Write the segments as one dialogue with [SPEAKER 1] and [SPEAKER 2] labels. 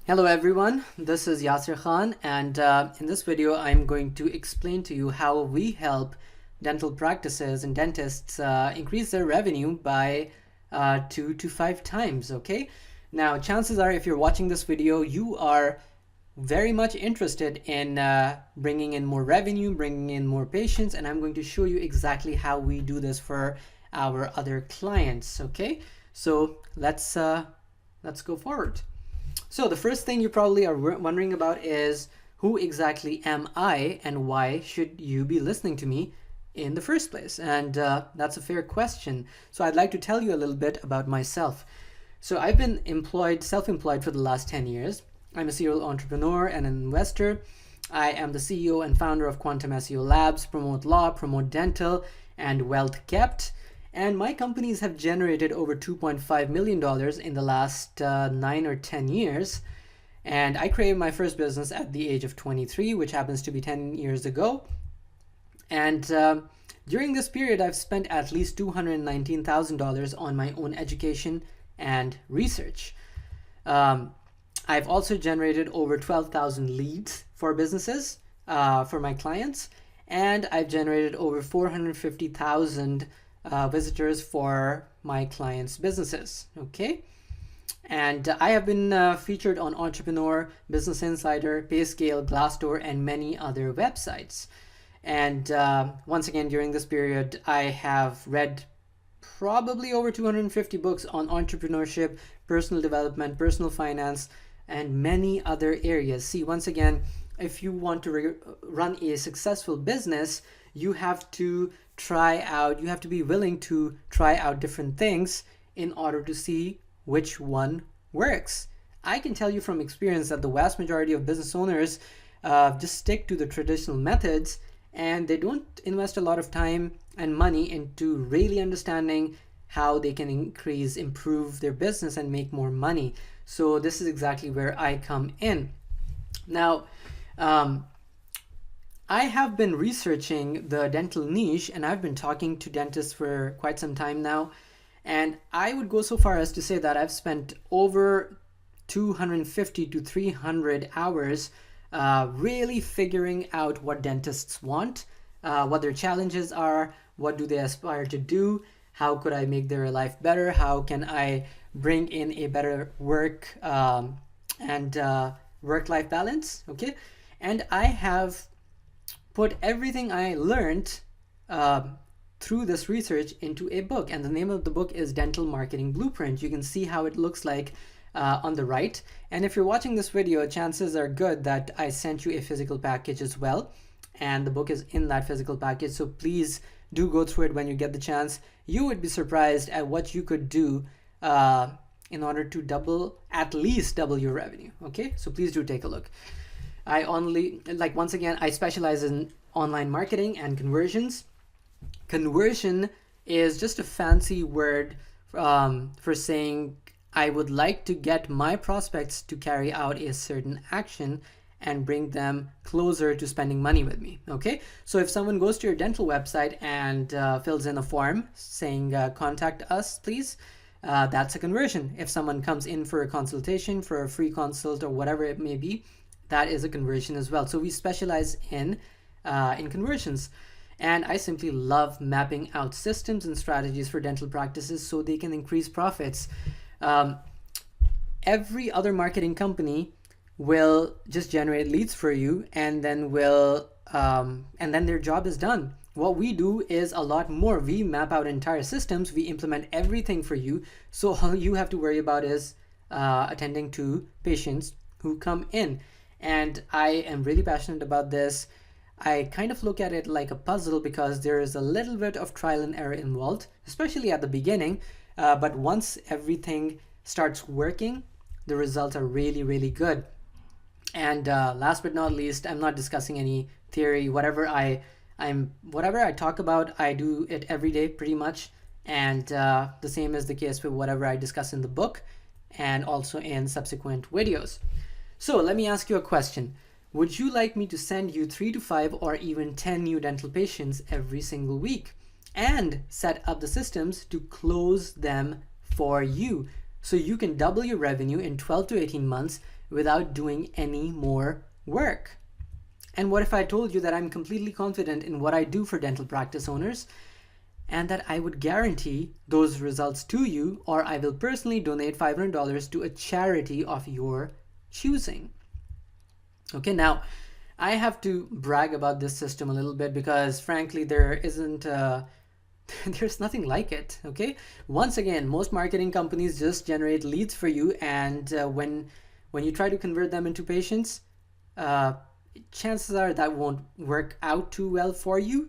[SPEAKER 1] Hello everyone, this is Yasir Khan, and in this video I'm going to explain to you how we help dental practices and dentists increase their revenue by 2 to 5 times. Okay, now chances are if you're watching this video you are very much interested in bringing in more revenue, bringing in more patients, and I'm going to show you exactly how we do this for our other clients. Okay, so let's go forward. So the first thing you probably are wondering about is, who exactly am I and why should you be listening to me in the first place? And that's a fair question. So I'd like to tell you a little bit about myself. So I've been self-employed for the last 10 years. I'm a serial entrepreneur and an investor. I am the CEO and founder of Quantum SEO Labs, Promote Law, Promote Dental, and Wealth Kept. And my companies have generated over $2.5 million in the last 9 or 10 years. And I created my first business at the age of 23, which happens to be 10 years ago. And during this period, I've spent at least $219,000 on my own education and research. I've also generated over 12,000 leads for businesses for my clients. And I've generated over 450,000 visitors for my clients' businesses. Okay, and I have been featured on Entrepreneur, Business Insider, PayScale, Glassdoor, and many other websites. And once again, during this period, I have read probably over 250 books on entrepreneurship, personal development, personal finance, and many other areas. See, once again, if you want to run a successful business, you have to be willing to try out different things in order to see which one works. I can tell you from experience that the vast majority of business owners just stick to the traditional methods, and they don't invest a lot of time and money into really understanding how they can improve their business and make more money. So this is exactly where I come in. Now, I have been researching the dental niche, and I've been talking to dentists for quite some time now. And I would go so far as to say that I've spent over 250 to 300 hours really figuring out what dentists want, what their challenges are, what do they aspire to do, how could I make their life better, how can I bring in a better work and work-life balance. Okay, and I have put everything I learned through this research into a book, and the name of the book is Dental Marketing Blueprint. You can see how it looks like on the right, and if you're watching this video, chances are good that I sent you a physical package as well, and the book is in that physical package, so please do go through it when you get the chance. You would be surprised at what you could do in order to at least double your revenue. Okay, so please do take a look. Once again, I specialize in online marketing and conversions. Conversion is just a fancy word for saying I would like to get my prospects to carry out a certain action and bring them closer to spending money with me. Okay, so if someone goes to your dental website and fills in a form saying contact us please, that's a conversion. If someone comes in for a consultation, for a free consult or whatever it may be, that is a conversion as well. So we specialize in conversions, and I simply love mapping out systems and strategies for dental practices so they can increase profits. Every other marketing company will just generate leads for you, and then their job is done. What we do is a lot more. We map out entire systems, we implement everything for you, so all you have to worry about is attending to patients who come in. And I am really passionate about this. I kind of look at it like a puzzle because there is a little bit of trial and error involved, especially at the beginning. But once everything starts working, the results are really, really good. And last but not least, I'm not discussing any theory. Whatever I talk about, I do it every day pretty much. And the same is the case with whatever I discuss in the book and also in subsequent videos. So let me ask you a question. Would you like me to send you 3 to 5 or even 10 new dental patients every single week and set up the systems to close them for you so you can double your revenue in 12 to 18 months without doing any more work? And what if I told you that I'm completely confident in what I do for dental practice owners and that I would guarantee those results to you, or I will personally donate $500 to a charity of your choosing? Okay, now I have to brag about this system a little bit because frankly there isn't there's nothing like it. Okay, once again, most marketing companies just generate leads for you, and when you try to convert them into patients, chances are that won't work out too well for you,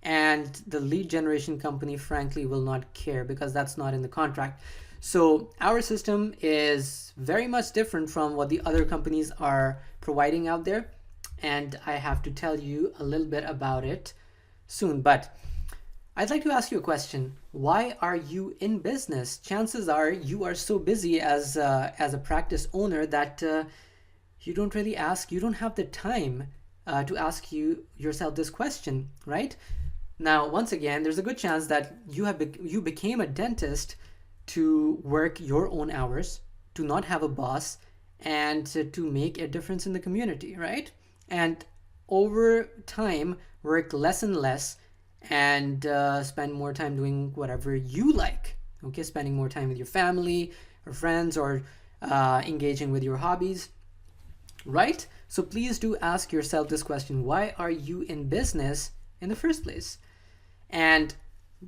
[SPEAKER 1] and the lead generation company frankly will not care because that's not in the contract. So our system is very much different from what the other companies are providing out there, and I have to tell you a little bit about it soon. But I'd like to ask you a question. Why are you in business? Chances are you are so busy as a practice owner that you don't have the time to ask yourself this question, right? Now, once again, there's a good chance that you became a dentist to work your own hours, to not have a boss, and to make a difference in the community, right? And over time, work less and less and spend more time doing whatever you like, okay? Spending more time with your family or friends, or engaging with your hobbies, right? So please do ask yourself this question: why are you in business in the first place? And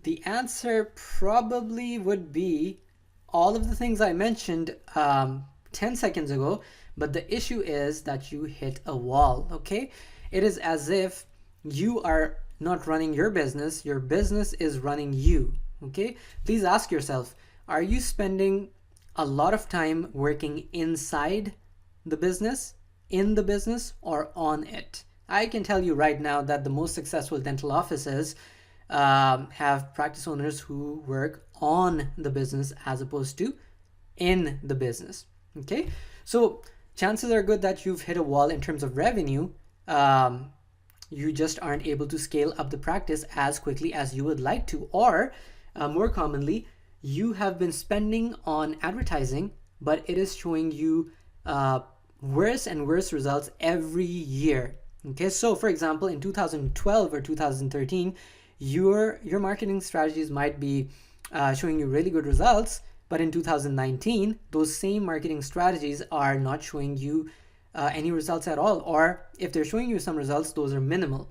[SPEAKER 1] the answer probably would be all of the things I mentioned 10 seconds ago, but the issue is that you hit a wall, okay? It is as if you are not running your business is running you, okay? Please ask yourself, are you spending a lot of time working inside the business, in the business, or on it? I can tell you right now that the most successful dental offices have practice owners who work on the business as opposed to in the business, okay? So chances are good that you've hit a wall in terms of revenue. You just aren't able to scale up the practice as quickly as you would like to, or more commonly, you have been spending on advertising, but it is showing you worse and worse results every year. Okay, so for example, in 2012 or 2013, your marketing strategies might be showing you really good results, but in 2019, those same marketing strategies are not showing you any results at all, or if they're showing you some results, those are minimal.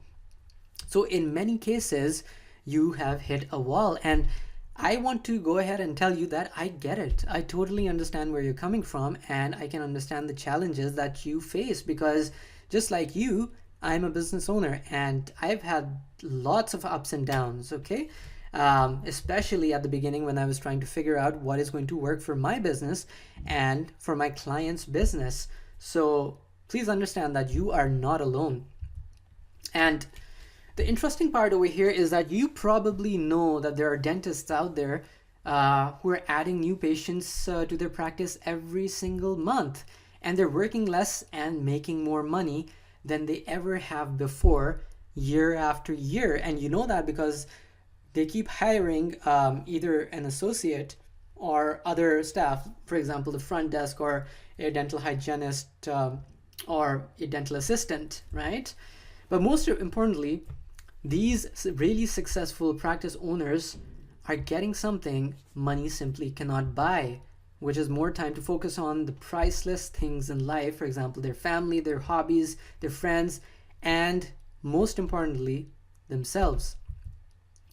[SPEAKER 1] So in many cases, you have hit a wall, and I want to go ahead and tell you that I get it. I totally understand where you're coming from, and I can understand the challenges that you face because just like you, I'm a business owner and I've had lots of ups and downs, okay? Especially at the beginning when I was trying to figure out what is going to work for my business and for my client's business. So please understand that you are not alone. And the interesting part over here is that you probably know that there are dentists out there who are adding new patients to their practice every single month, and they're working less and making more money than they ever have before, year after year. And you know that because they keep hiring either an associate or other staff, for example, the front desk or a dental hygienist or a dental assistant, right? But most importantly, these really successful practice owners are getting something money simply cannot buy, which is more time to focus on the priceless things in life, for example, their family, their hobbies, their friends, and most importantly, themselves.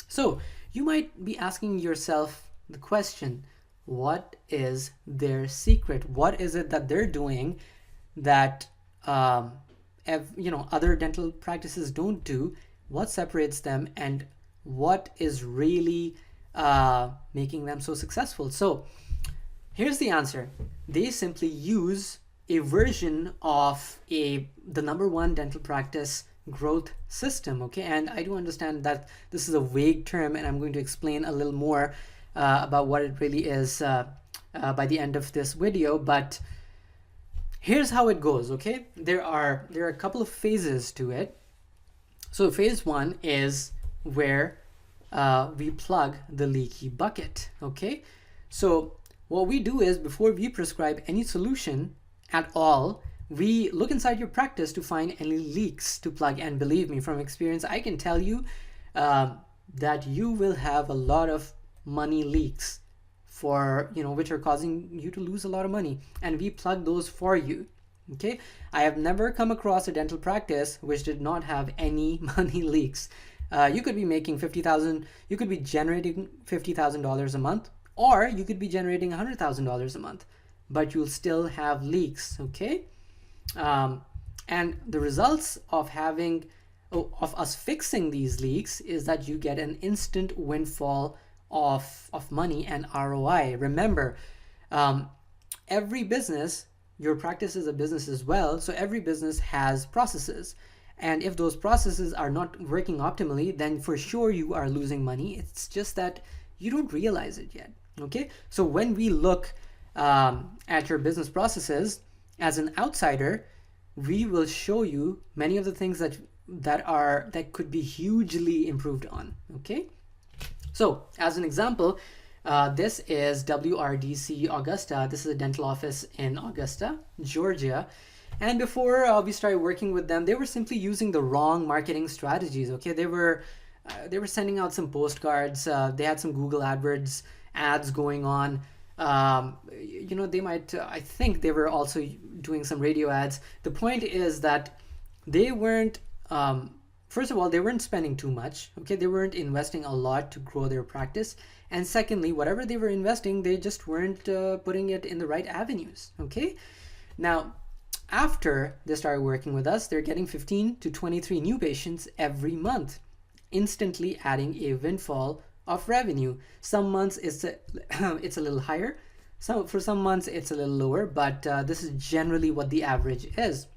[SPEAKER 1] So you might be asking yourself the question, what is their secret? What is it that they're doing that other dental practices don't do? What separates them, and what is really making them so successful? So here's the answer. They simply use a version of the number one dental practice growth system, okay? And I do understand that this is a vague term, and I'm going to explain a little more about what it really is by the end of this video. But Here's how it goes, okay? There are a couple of phases to it. So phase one is where we plug the leaky bucket, okay? So what we do is, before we prescribe any solution at all, we look inside your practice to find any leaks to plug. And believe me, from experience, I can tell you that you will have a lot of money leaks for, which are causing you to lose a lot of money, and we plug those for you. Okay, I have never come across a dental practice which did not have any money leaks. You could be making 50,000, you could be generating $50,000 a month, or you could be generating $100,000 a month, but you'll still have leaks. Okay, and the results of us fixing these leaks is that you get an instant windfall of money and ROI. Remember, every business, your practice is a business as well, so every business has processes, and if those processes are not working optimally, then for sure you are losing money. It's just that you don't realize it yet. Okay, so when we look at your business processes as an outsider, we will show you many of the things that could be hugely improved on. Okay, so as an example, this is WRDC Augusta. This is a dental office in Augusta, Georgia. And before we started working with them, they were simply using the wrong marketing strategies. Okay, they were sending out some postcards. They had some Google AdWords ads going on. They might, I think they were also doing some radio ads. The point is that they weren't, first of all, they weren't spending too much. Okay, they weren't investing a lot to grow their practice. And secondly, whatever they were investing, they just weren't putting it in the right avenues. Okay, now after they started working with us, they're getting 15 to 23 new patients every month, instantly adding a windfall of revenue. Some months it's a little higher. So for some months it's a little lower, but this is generally what the average is.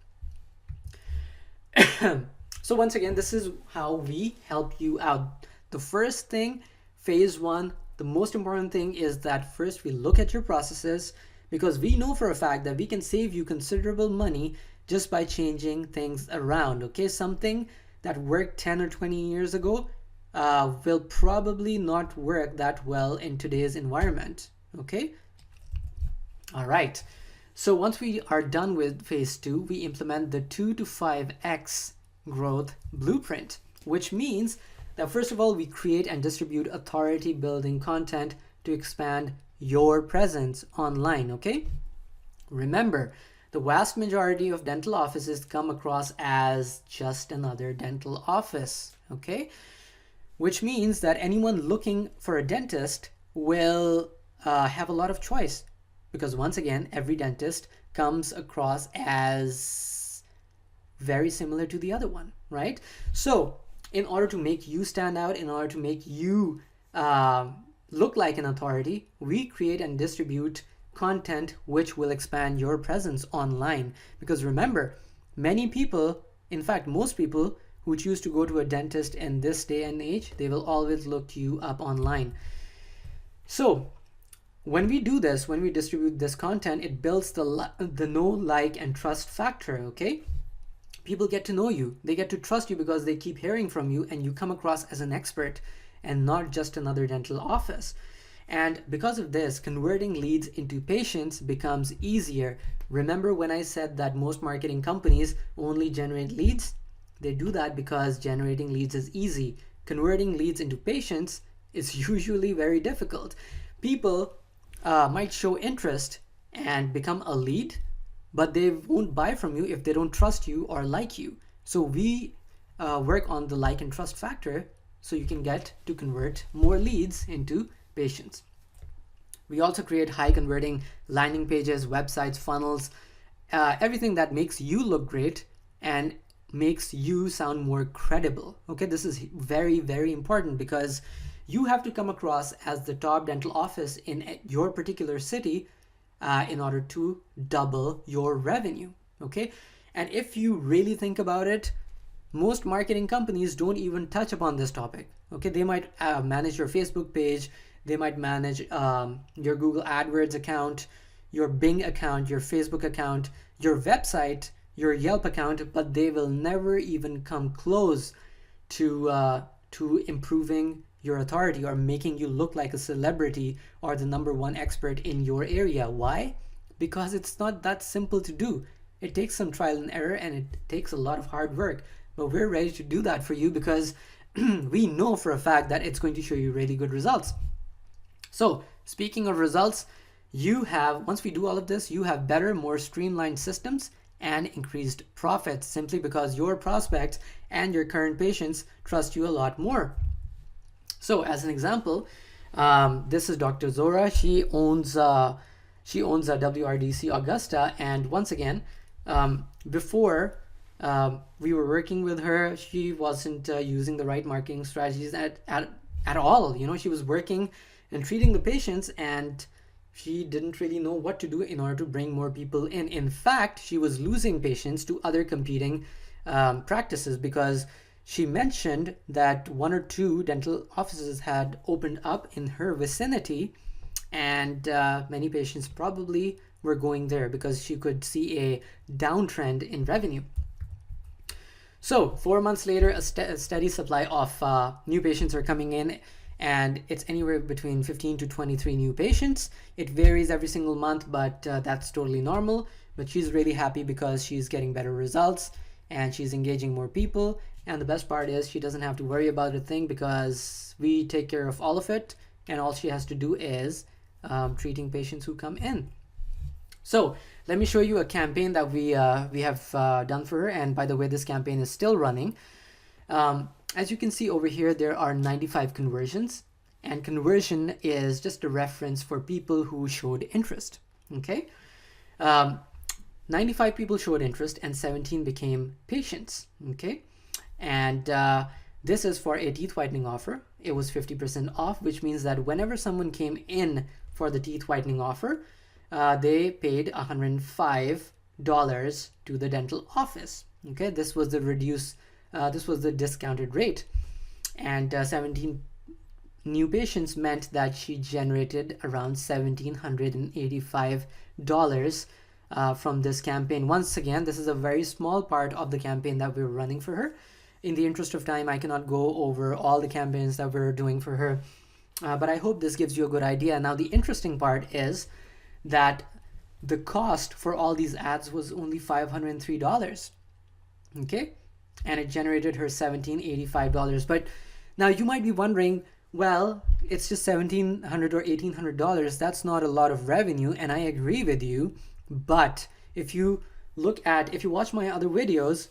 [SPEAKER 1] So once again, this is how we help you out. The first thing, phase one, the most important thing is that first we look at your processes, because we know for a fact that we can save you considerable money just by changing things around. Okay, something that worked 10 or 20 years ago will probably not work that well in today's environment. Okay, all right, so once we are done with phase two, we implement the 2 to 5x growth blueprint, which means that first of all, we create and distribute authority building content to expand your presence online. Okay, remember, the vast majority of dental offices come across as just another dental office. Okay, which means that anyone looking for a dentist will have a lot of choice, because once again, every dentist comes across as very similar to the other one, right? So in order to make you stand out, in order to make you look like an authority, we create and distribute content which will expand your presence online. Because remember, many people, in fact most people who choose to go to a dentist in this day and age, they will always look you up online. So when we do this, when we distribute this content, it builds the know, like, and trust factor. Okay, people get to know you, they get to trust you because they keep hearing from you, and you come across as an expert and not just another dental office. And because of this, converting leads into patients becomes easier. Remember when I said that most marketing companies only generate leads? They do that because generating leads is easy. Converting leads into patients is usually very difficult. People might show interest and become a lead, but they won't buy from you if they don't trust you or like you. So we work on the like and trust factor so you can get to convert more leads into patients. We also create high converting landing pages, websites, funnels, everything that makes you look great and makes you sound more credible. Okay, this is very, very important because you have to come across as the top dental office in your particular city in order to double your revenue. Okay, and if you really think about it, most marketing companies don't even touch upon this topic. Okay, they might manage your Facebook page, they might manage your Google AdWords account, your Bing account, your Facebook account, your website, your Yelp account, but they will never even come close to improving your authority or making you look like a celebrity or the #1 expert in your area. Why? Because it's not that simple to do. It takes some trial and error, and it takes a lot of hard work. But we're ready to do that for you because we know for a fact that it's going to show you really good results. So speaking of results, once we do all of this, you have better, more streamlined systems and increased profits simply because your prospects and your current patients trust you a lot more. So as an example, this is Dr. Zora. She owns a WRDC Augusta, and once again, before we were working with her, she wasn't using the right marketing strategies at all. You know, she was working and treating the patients, and she didn't really know what to do in order to bring more people in. In fact, she was losing patients to other competing practices because she mentioned that 1 or 2 dental offices had opened up in her vicinity, and many patients probably were going there because she could see a downtrend in revenue. So 4 months later, a steady supply of new patients are coming in, and it's anywhere between 15 to 23 new patients. It varies every single month, but that's totally normal. But she's really happy because she's getting better results and she's engaging more people. And the best part is she doesn't have to worry about a thing because we take care of all of it, and all she has to do is treating patients who come in. So let me show you a campaign that we have done for her. And by the way, this campaign is still running. As you can see over here, there are 95 conversions, and conversion is just a reference for people who showed interest. Okay, 95 people showed interest and 17 became patients. Okay, and this is for a teeth whitening offer. It was 50% off, which means that whenever someone came in for the teeth whitening offer, they paid $105 to the dental office. Okay, this was the discounted rate, and 17 new patients meant that she generated around $1,785 from this campaign. Once again, this is a very small part of the campaign that we're running for her. In the interest of time, I cannot go over all the campaigns that we're doing for her, but I hope this gives you a good idea. Now, the interesting part is that the cost for all these ads was only $503. Okay, and it generated her $1,785. But now you might be wondering, well, it's just $1,700 or $1,800. That's not a lot of revenue, and I agree with you. But if you watch my other videos,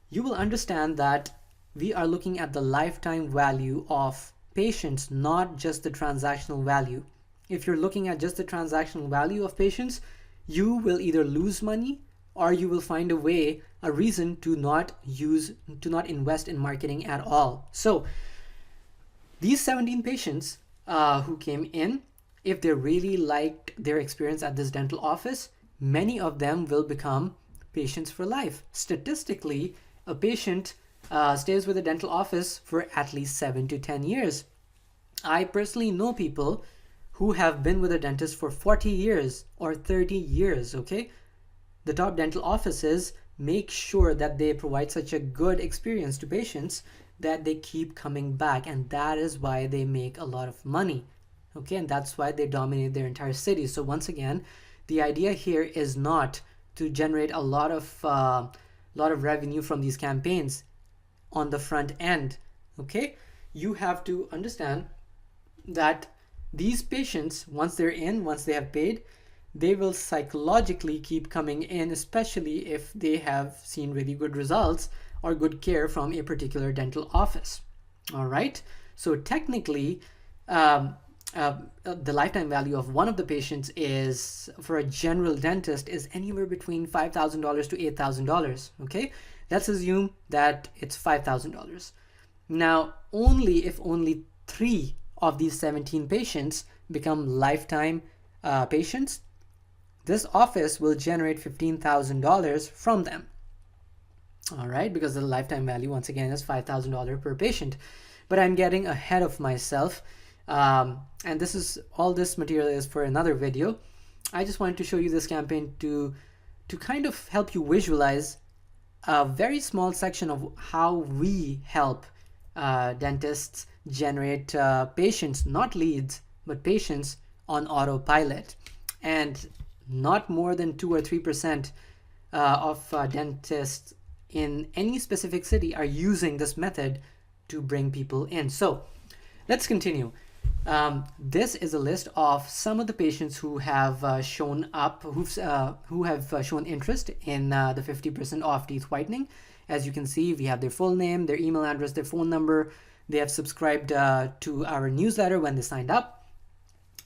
[SPEAKER 1] you will understand that we are looking at the lifetime value of patients, not just the transactional value. If you're looking at just the transactional value of patients, you will either lose money or you will find a reason to not invest in marketing at all. So these 17 patients who came in, if they really liked their experience at this dental office, many of them will become patients for life. Statistically, a patient stays with a dental office for at least 7 to 10 years. I personally know people who have been with a dentist for 40 years or 30 years, okay? The top dental offices make sure that they provide such a good experience to patients that they keep coming back, and that is why they make a lot of money, okay? And that's why they dominate their entire city. So once again, the idea here is not to generate a lot of revenue from these campaigns on the front end, okay? You have to understand that these patients, once they have paid, they will psychologically keep coming in, especially if they have seen really good results or good care from a particular dental office. All right, so technically the lifetime value of one of the patients is, for a general dentist, is anywhere between $5,000 to $8,000. Okay, let's assume that it's $5,000. Now, if only 3 of these 17 patients become lifetime patients, this office will generate $15,000 from them. All right, because the lifetime value, once again, is $5,000 per patient. But I'm getting ahead of myself, and this material is for another video. I just wanted to show you this campaign to kind of help you visualize a very small section of how we help dentists generate patients, not leads, but patients on autopilot. And not more than 2 or 3% of dentists in any specific city are using this method to bring people in. So let's continue. This is a list of some of the patients who have shown up, who have shown interest in the 50% off teeth whitening. As you can see, we have their full name, their email address, their phone number. They have subscribed to our newsletter when they signed up,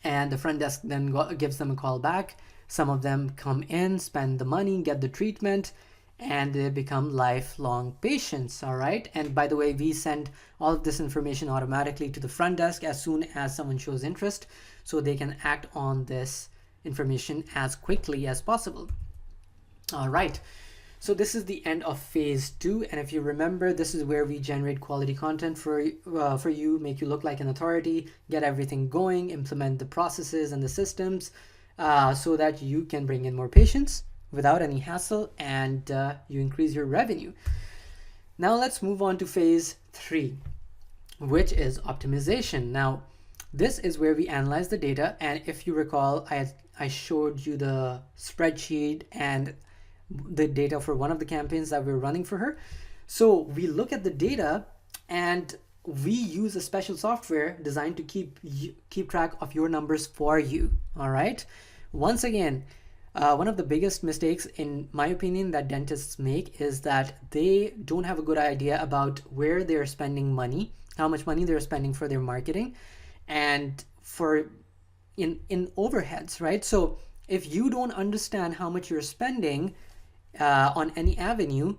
[SPEAKER 1] and the front desk then gives them a call back. Some of them come in, spend the money, get the treatment, and they become lifelong patients. All right. And by the way, we send all of this information automatically to the front desk as soon as someone shows interest, so they can act on this information as quickly as possible. All right. So this is the end of phase 2, and if you remember, this is where we generate quality content for you, make you look like an authority, get everything going, implement the processes and the systems, so that you can bring in more patients without any hassle, and you increase your revenue. Now let's move on to phase 3, which is optimization. Now this is where we analyze the data, and if you recall, I showed you the spreadsheet and the data for one of the campaigns that we're running for her. So we look at the data and we use a special software designed to keep track of your numbers for you. All right. Once again, one of the biggest mistakes, in my opinion, that dentists make is that they don't have a good idea about where they're spending money, how much money they're spending for their marketing and for in overheads, right? So if you don't understand how much you're spending on any avenue,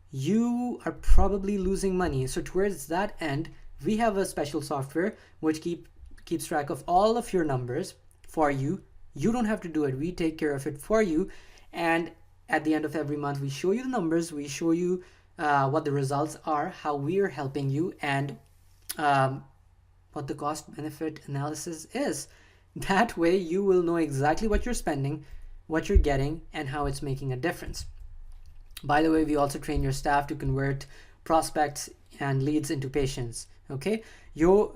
[SPEAKER 1] you are probably losing money. So towards that end, we have a special software which keeps track of all of your numbers for you. You don't have to do it. We take care of it for you. And at the end of every month, we show you the numbers. We show you what the results are, how we are helping you, and what the cost benefit analysis is. That way you will know exactly what you're spending, what you're getting, and how it's making a difference. By the way, we also train your staff to convert prospects and leads into patients. Okay, so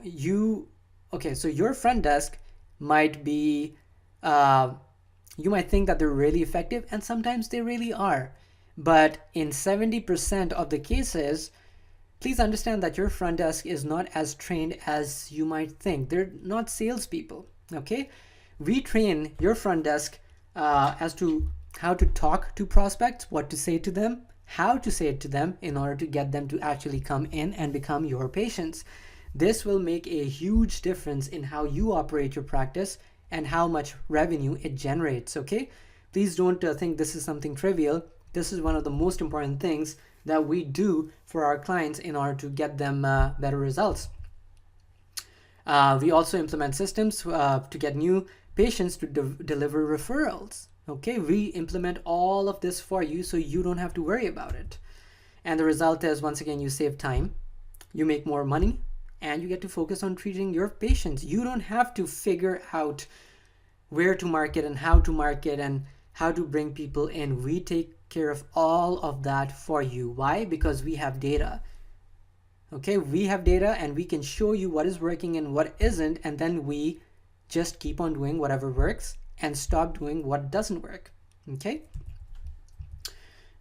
[SPEAKER 1] your front desk might be, you might think that they're really effective, and sometimes they really are. But in 70% of the cases, please understand that your front desk is not as trained as you might think. They're not salespeople. Okay, we train your front desk as to how to talk to prospects, what to say to them, how to say it to them in order to get them to actually come in and become your patients. This will make a huge difference in how you operate your practice and how much revenue it generates. Okay, please don't think this is something trivial. This is one of the most important things that we do for our clients in order to get them better results. We also implement systems to get new patients to deliver referrals. Okay, we implement all of this for you so you don't have to worry about it. And the result is, once again, you save time, you make more money, and you get to focus on treating your patients. You don't have to figure out where to market and how to bring people in. We take care of all of that for you. Why? Because we have data. Okay, we have data and we can show you what is working and what isn't, and then we just keep on doing whatever works and stop doing what doesn't work. Okay.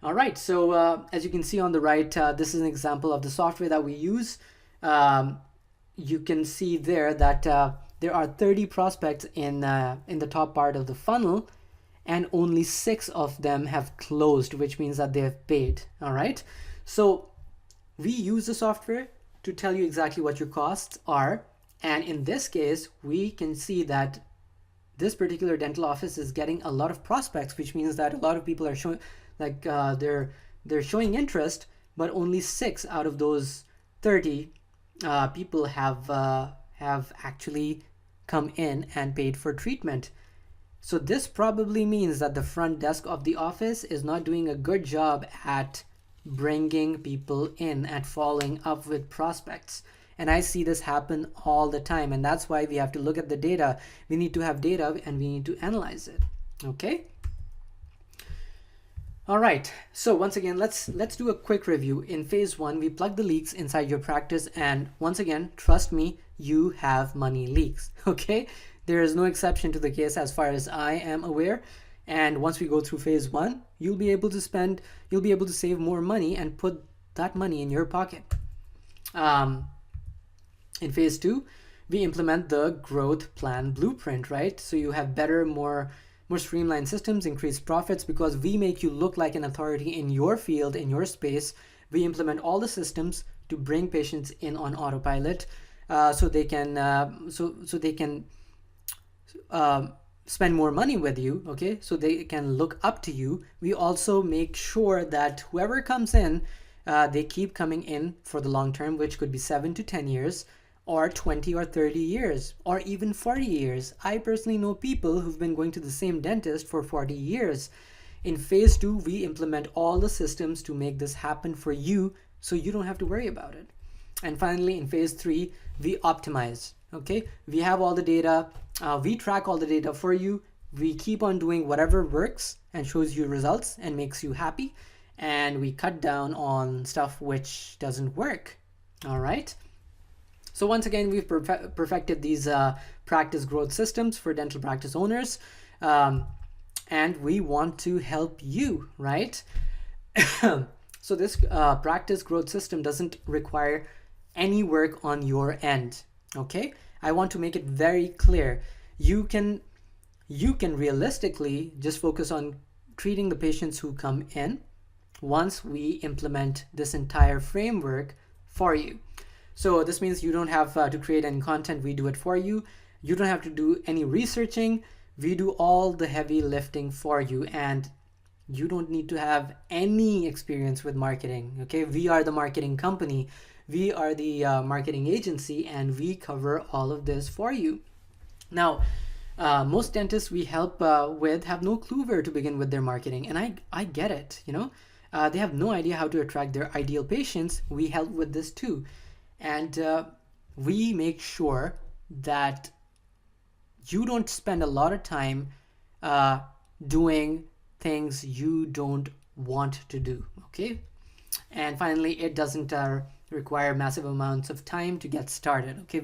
[SPEAKER 1] All right. So as you can see on the right, this is an example of the software that we use. You can see there that there are 30 prospects in the top part of the funnel, and only 6 of them have closed, which means that they have paid. All right. So we use the software to tell you exactly what your costs are. And in this case, we can see that this particular dental office is getting a lot of prospects, which means that a lot of people are showing, like they're showing interest, but only 6 out of those 30 people have actually come in and paid for treatment. So this probably means that the front desk of the office is not doing a good job at bringing people in, at following up with prospects. And I see this happen all the time, and that's why we have to look at the data. We need to have data and we need to analyze it. Okay. All right, so once again, let's do a quick review. In phase one, we plug the leaks inside your practice, and once again, trust me, you have money leaks. Okay, there is no exception to the case as far as I am aware. And once we go through phase one, you'll be able to save more money and put that money in your pocket. In phase two, we implement the growth plan blueprint, right? So you have better, more streamlined systems, increased profits, because we make you look like an authority in your field, in your space. We implement all the systems to bring patients in on autopilot, so they can spend more money with you, okay? So they can look up to you. We also make sure that whoever comes in, they keep coming in for the long term, which could be 7 to 10 years, or 20 or 30 years, or even 40 years. I personally know people who've been going to the same dentist for 40 years. In phase two, we implement all the systems to make this happen for you, so you don't have to worry about it. And finally, in phase three, we optimize, okay? We have all the data, we track all the data for you. We keep on doing whatever works and shows you results and makes you happy. And we cut down on stuff which doesn't work, all right? So once again, we've perfected these practice growth systems for dental practice owners, and we want to help you, right? So this practice growth system doesn't require any work on your end, okay? I want to make it very clear. You can realistically just focus on treating the patients who come in once we implement this entire framework for you. So this means you don't have to create any content. We do it for you. You don't have to do any researching. We do all the heavy lifting for you, and you don't need to have any experience with marketing, okay? We are the marketing company. We are the marketing agency, and we cover all of this for you. Now, most dentists we help with have no clue where to begin with their marketing, and I get it, you know? They have no idea how to attract their ideal patients. We help with this too. And we make sure that you don't spend a lot of time doing things you don't want to do, okay? And finally, it doesn't require massive amounts of time to get started, okay?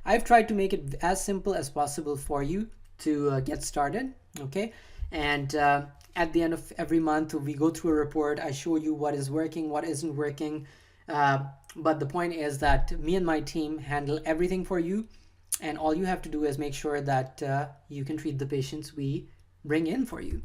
[SPEAKER 1] I've tried to make it as simple as possible for you to get started, okay? And at the end of every month, we go through a report. I show you what is working, what isn't working. But the point is that me and my team handle everything for you, and all you have to do is make sure that you can treat the patients we bring in for you.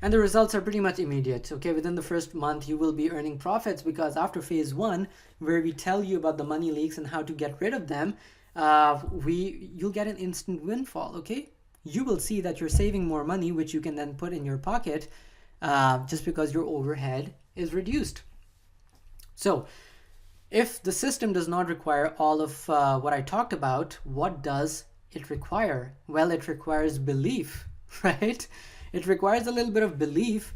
[SPEAKER 1] And the results are pretty much immediate, okay? Within the first month, you will be earning profits, because after phase one, where we tell you about the money leaks and how to get rid of them, you'll get an instant windfall, okay? You will see that you're saving more money, which you can then put in your pocket just because your overhead is reduced. So if the system does not require all of what I talked about, what does it require? Well, it requires belief, right? It requires a little bit of belief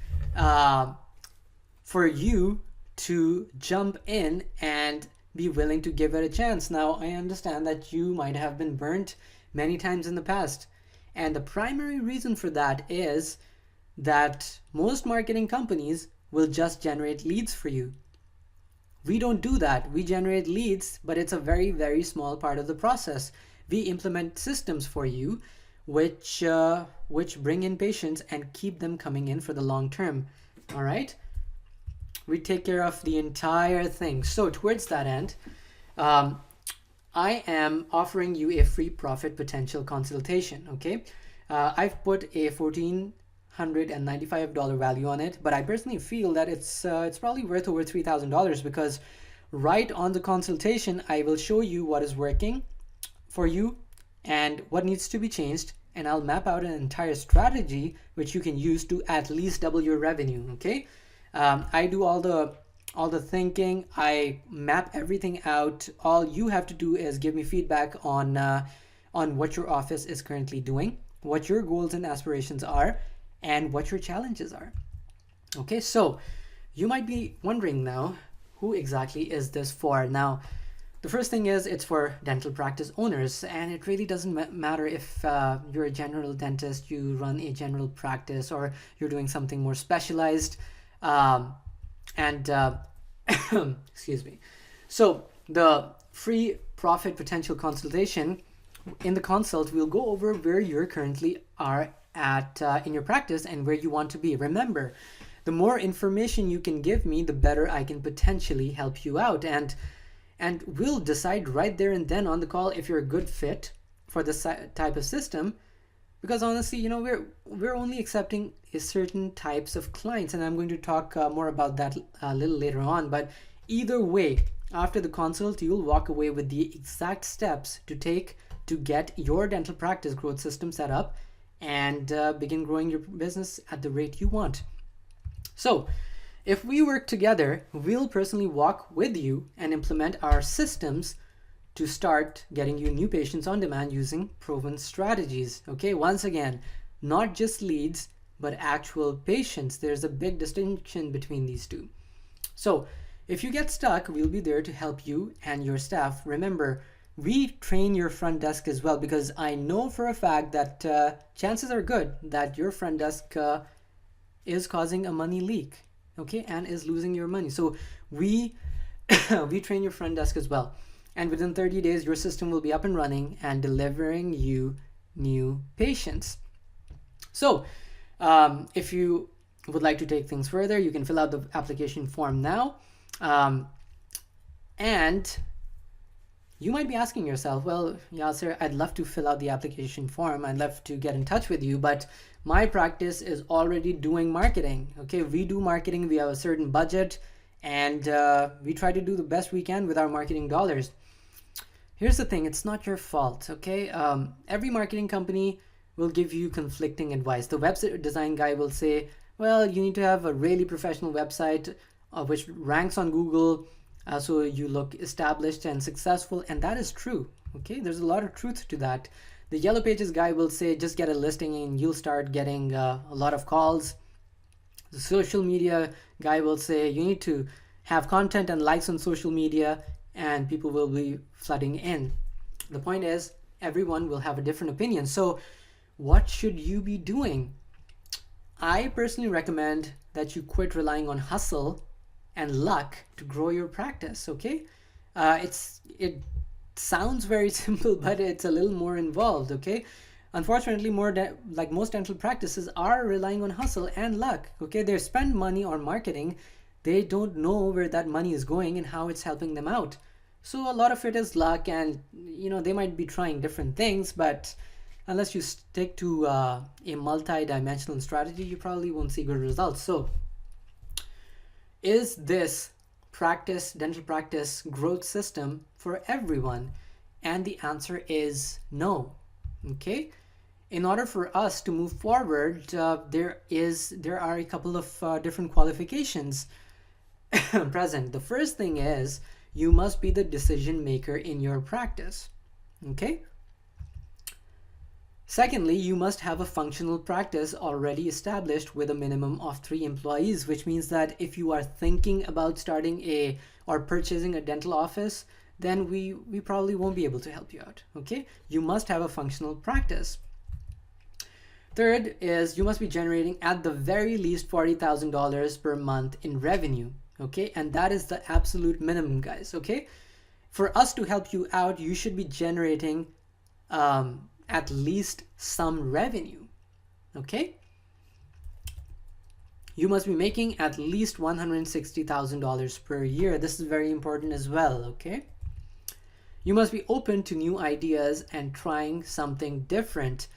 [SPEAKER 1] for you to jump in and be willing to give it a chance. Now, I understand that you might have been burnt many times in the past. And the primary reason for that is that most marketing companies will just generate leads for you. We don't do that. We generate leads, but it's a very, very small part of the process. We implement systems for you which bring in patients and keep them coming in for the long term. All right? We take care of the entire thing. So towards that end, I am offering you a free profit potential consultation, okay? I've put a $1,495 value on it, but I personally feel that it's probably worth over $3,000, because right on the consultation, I will show you what is working for you and what needs to be changed, and I'll map out an entire strategy which you can use to at least double your revenue, okay? I do all the thinking. I map everything out. All you have to do is give me feedback on what your office is currently doing, what your goals and aspirations are, and what your challenges are. Okay, so you might be wondering now, who exactly is this for? Now, The first thing is it's for dental practice owners, and it really doesn't matter if you're a general dentist, you run a general practice, or you're doing something more specialized. And excuse me. So the free profit potential consultation, in the consult, we'll go over where you currently are at in your practice and where you want to be. Remember, the more information you can give me, the better I can potentially help you out. And we'll decide right there and then on the call if you're a good fit for this type of system. Because honestly, we're only accepting certain types of clients, and I'm going to talk more about that a little later on. But either way, after the consult, you'll walk away with the exact steps to take to get your dental practice growth system set up and begin growing your business at the rate you want. So if we work together, we'll personally walk with you and implement our systems to start getting you new patients on demand using proven strategies. Okay, once again, not just leads, but actual patients. There's a big distinction between these two. So if you get stuck, we'll be there to help you and your staff. Remember, we train your front desk as well, because I know for a fact that chances are good that your front desk is causing a money leak, okay, and is losing your money. So we we train your front desk as well, and within 30 days your system will be up and running and delivering you new patients. So if you would like to take things further, you can fill out the application form now. And you might be asking yourself, well, Yasser, I'd love to fill out the application form. I'd love to get in touch with you, but my practice is already doing marketing. Okay, we do marketing. We have a certain budget, and we try to do the best we can with our marketing dollars. Here's the thing, it's not your fault, okay? Every marketing company will give you conflicting advice. The website design guy will say, well, you need to have a really professional website which ranks on Google, so you look established and successful, and that is true. Okay, there's a lot of truth to that. The Yellow Pages guy will say just get a listing and you'll start getting a lot of calls. The social media guy will say you need to have content and likes on social media and people will be flooding in. The point is, everyone will have a different opinion. So what should you be doing? I personally recommend that you quit relying on hustle and luck to grow your practice. Okay, it sounds very simple, but it's a little more involved. Okay, unfortunately, like most dental practices are relying on hustle and luck. Okay, they spend money on marketing, they don't know where that money is going and how it's helping them out. So a lot of it is luck, and they might be trying different things, but unless you stick to a multi-dimensional strategy, you probably won't see good results. So is this dental practice growth system for everyone? And the answer is no. Okay, in order for us to move forward, there are a couple of different qualifications present. The first thing is you must be the decision maker in your practice. Okay, secondly, you must have a functional practice already established with a minimum of 3 employees, which means that if you are thinking about starting or purchasing a dental office, then we probably won't be able to help you out. Okay, you must have a functional practice. Third is you must be generating at the very least $40,000 per month in revenue. Okay, and that is the absolute minimum, guys. Okay, for us to help you out, you should be generating at least some revenue. Okay, you must be making at least $160,000 per year. This is very important as well. Okay, you must be open to new ideas and trying something different.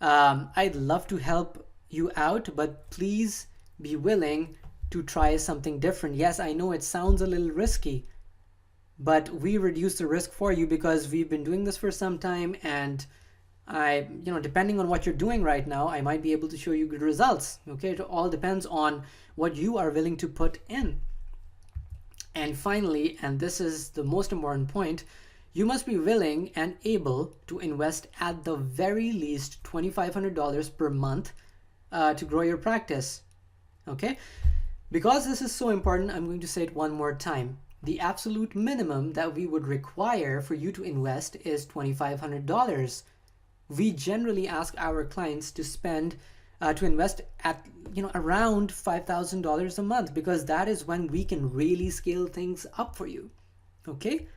[SPEAKER 1] I'd love to help you out, but please be willing to try something different. Yes, I know it sounds a little risky, but we reduce the risk for you because we've been doing this for some time, and depending on what you're doing right now, I might be able to show you good results. Okay, it all depends on what you are willing to put in. And finally, and this is the most important point, you must be willing and able to invest at the very least $2,500 per month to grow your practice. Okay, because this is so important, I'm going to say it one more time. the absolute minimum that we would require for you to invest is $2,500. We generally ask our clients to spend to invest at around $5,000 a month, because that is when we can really scale things up for you. Okay,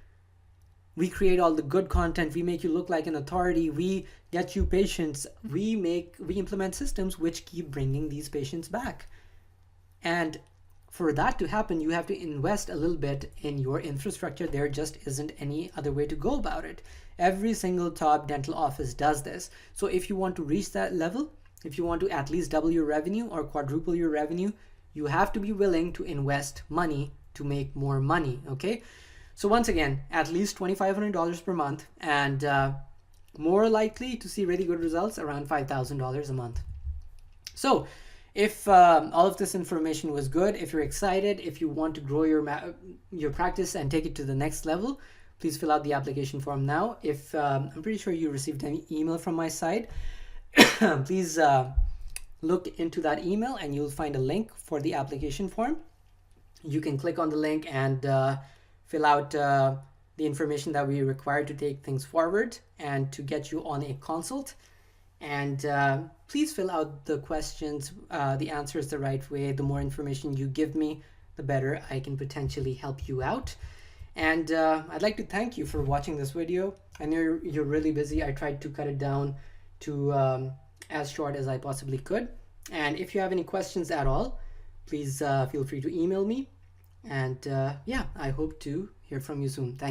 [SPEAKER 1] we create all the good content, we make you look like an authority, we get you patients, we implement systems which keep bringing these patients back. And for that to happen, you have to invest a little bit in your infrastructure. There just isn't any other way to go about it. Every single top dental office does this. So if you want to reach that level, if you want to at least double your revenue or quadruple your revenue, you have to be willing to invest money to make more money. Okay, so once again, at least $2,500 per month, and more likely to see really good results around $5,000 a month. So if all of this information was good, if you're excited, if you want to grow your practice and take it to the next level, please fill out the application form now. If I'm pretty sure you received an email from my side, please look into that email and you'll find a link for the application form. You can click on the link and fill out the information that we require to take things forward and to get you on a consult. And please fill out the questions, the answers the right way. The more information you give me, the better I can potentially help you out. And I'd like to thank you for watching this video. I know you're really busy. I tried to cut it down to as short as I possibly could. And if you have any questions at all, please feel free to email me. And yeah, I hope to hear from you soon. Thank you.